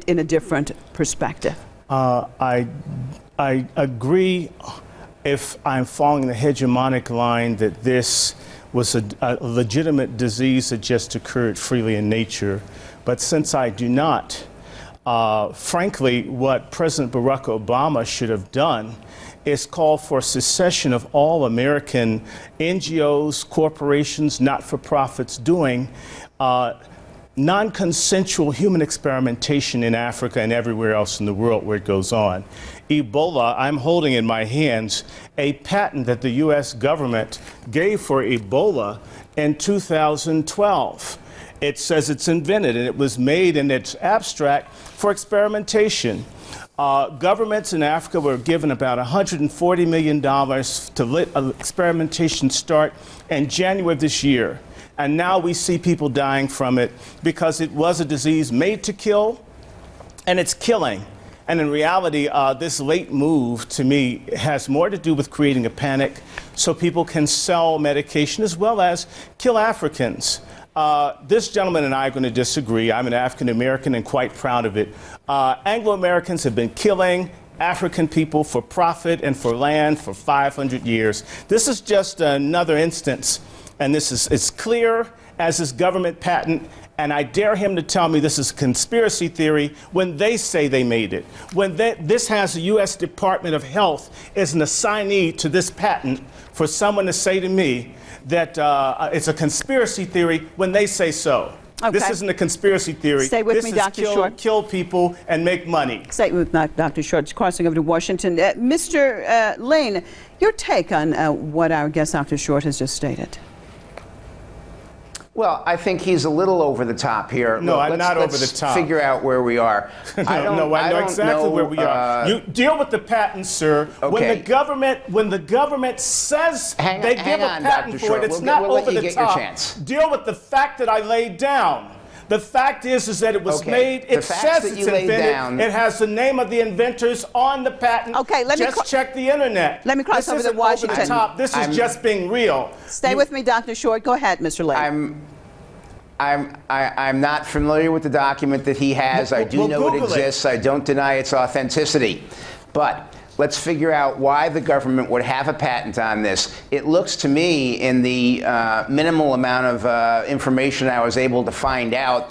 in a different perspective? I agree, if I'm following the hegemonic line, that this was a legitimate disease that just occurred freely in nature. But since I do not, frankly, what President Barack Obama should have done is call for secession of all American NGOs, corporations, not-for-profits doing non-consensual human experimentation in Africa and everywhere else in the world where it goes on. Ebola, I'm holding in my hands a patent that the U.S. government gave for Ebola in 2012. It says it's invented and it was made in its abstract for experimentation. Governments in Africa were given about $140 million to let experimentation start in January of this year. And now we see people dying from it because it was a disease made to kill, and it's killing. And in reality, this late move, to me, has more to do with creating a panic so people can sell medication as well as kill Africans. This gentleman and I are going to disagree. I'm an African American and quite proud of it. Anglo-Americans have been killing African people for profit and for land for 500 years. This is just another instance, and this is as clear as this government patent, and I dare him to tell me this is a conspiracy theory when they say they made it. When this has the U.S. Department of Health as an assignee to this patent, for someone to say to me that it's a conspiracy theory when they say so. Okay. This isn't a conspiracy theory. Stay with me, Dr. Short. Kill people and make money. Stay with Dr. Short. Crossing over to Washington. Mr. Lane, your take on what our guest, Dr. Short, has just stated. Well, I think he's a little over the top here. No, I'm not over the top. Let's figure out where we are. I know exactly where we are. You deal with the patent, sir. Okay. When the government says they give a patent for it, it's not over the top. Deal with the fact that I laid down. The fact is that it was made. It says it's invented. It has the name of the inventors on the patent. Okay, just check the internet. Let me cross over to Washington. Over the top. This is just being real. Stay with me, Dr. Short. Go ahead, Mr. Lane. I'm not familiar with the document that he has. I do know it exists. I don't deny its authenticity. But let's figure out why the government would have a patent on this. It looks to me, in the minimal amount of information I was able to find out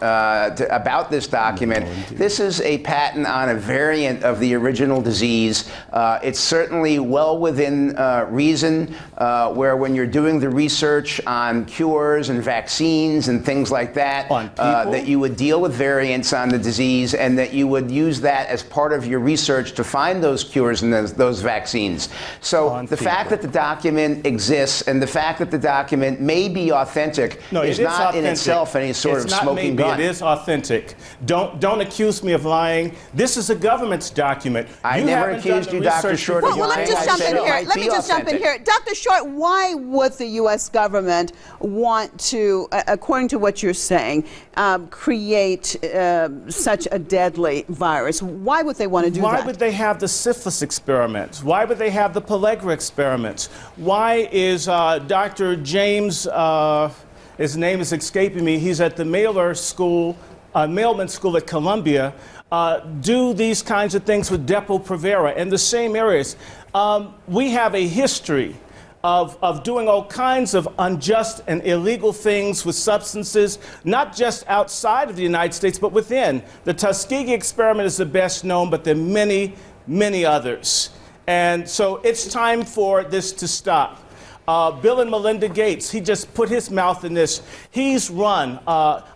about this document, this is a patent on a variant of the original disease. It's certainly well within reason, where when you're doing the research on cures and vaccines and things like that, that you would deal with variants on the disease and that you would use that as part of your research to find those cures and those vaccines. So the fact that the document exists and the fact that the document may be authentic is not in itself any sort of smoking gun. It is authentic. Don't accuse me of lying. This is a government's document. I never accused you, Dr. Short, of lying. Well, let me just jump in here. Let me just jump in here. Dr. Short, why would the U.S. government want to, according to what you're saying, create such a deadly virus? Why would they want to do that? Why would they have the syphilis experiments? Why would they have the pellagra experiments? Why is Dr. James, his name is escaping me, he's at the mailman school at Columbia, do these kinds of things with Depo-Provera in the same areas? We have a history of doing all kinds of unjust and illegal things with substances, not just outside of the United States, but within. The Tuskegee experiment is the best known, but there are many, many others. And so it's time for this to stop. Bill and Melinda Gates, he just put his mouth in this. He's run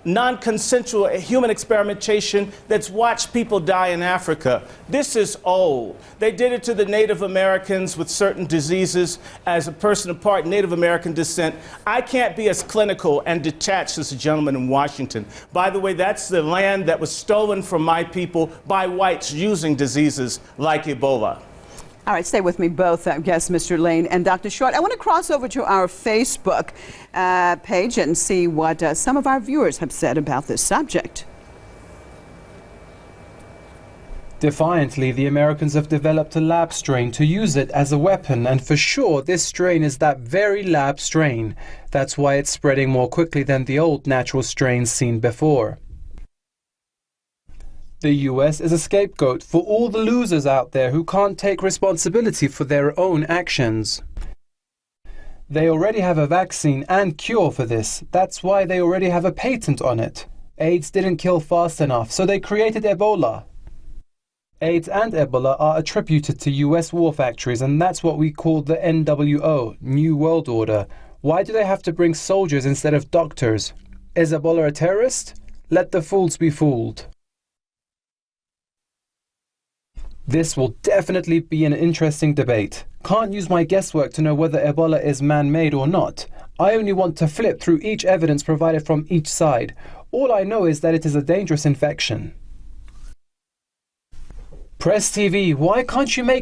non-consensual human experimentation that's watched people die in Africa. This is old. They did it to the Native Americans with certain diseases. As a person of part Native American descent, I can't be as clinical and detached as the gentleman in Washington. By the way, that's the land that was stolen from my people by whites using diseases like Ebola. All right, stay with me both, guests, Mr. Lane and Dr. Short. I want to cross over to our Facebook page and see what some of our viewers have said about this subject. Defiantly, the Americans have developed a lab strain to use it as a weapon, and for sure this strain is that very lab strain. That's why it's spreading more quickly than the old natural strains seen before. The US is a scapegoat for all the losers out there who can't take responsibility for their own actions. They already have a vaccine and cure for this. That's why they already have a patent on it. AIDS didn't kill fast enough, so they created Ebola. AIDS and Ebola are attributed to US war factories, and that's what we call the NWO, New World Order. Why do they have to bring soldiers instead of doctors? Is Ebola a terrorist? Let the fools be fooled. This will definitely be an interesting debate. Can't use my guesswork to know whether Ebola is man-made or not. I only want to flip through each evidence provided from each side. All I know is that it is a dangerous infection. Press TV, why can't you make